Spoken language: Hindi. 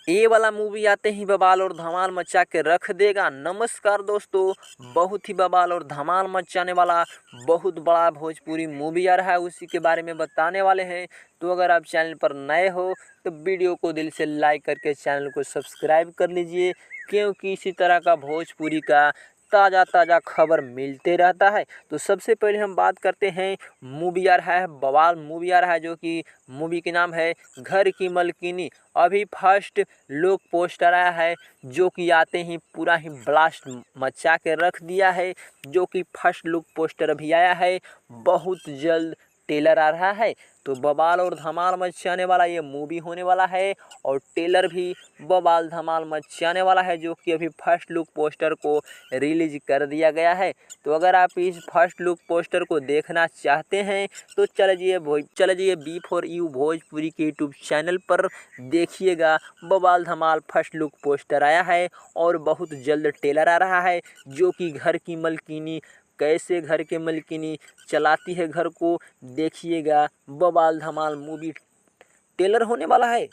ये वाला मूवी आते ही बवाल और धमाल मचा के रख देगा। नमस्कार दोस्तों, बहुत ही बवाल और धमाल मचाने वाला बहुत बड़ा भोजपुरी मूवी आ रहा है, उसी के बारे में बताने वाले हैं। तो अगर आप चैनल पर नए हो तो वीडियो को दिल से लाइक करके चैनल को सब्सक्राइब कर लीजिए, क्योंकि इसी तरह का भोजपुरी का ताज़ा खबर मिलते रहता है। तो सबसे पहले हम बात करते हैं, मूवी आ रहा है बवाल मूवी आ रहा है, जो कि मूवी के नाम है घर की मलकिनी। अभी फर्स्ट लुक पोस्टर आया है, जो कि आते ही पूरा ही ब्लास्ट मचा के रख दिया है। जो कि फर्स्ट लुक पोस्टर अभी आया है, बहुत जल्द ट्रेलर आ रहा है। तो बवाल और धमाल मचाने वाला ये मूवी होने वाला है, और ट्रेलर भी बवाल धमाल मचाने वाला है, जो कि अभी फर्स्ट लुक पोस्टर को रिलीज कर दिया गया है। तो अगर आप इस फर्स्ट लुक पोस्टर को देखना चाहते हैं तो चलिए बी फॉर यू भोजपुरी के यूट्यूब चैनल पर देखिएगा। बवाल धमाल फर्स्ट लुक पोस्टर आया है और बहुत जल्द ट्रेलर आ रहा है, जो कि घर की मलकिनी कैसे घर के मलकिनी चलाती है घर को, देखिएगा। बवाल धमाल मूवी ट्रेलर होने वाला है।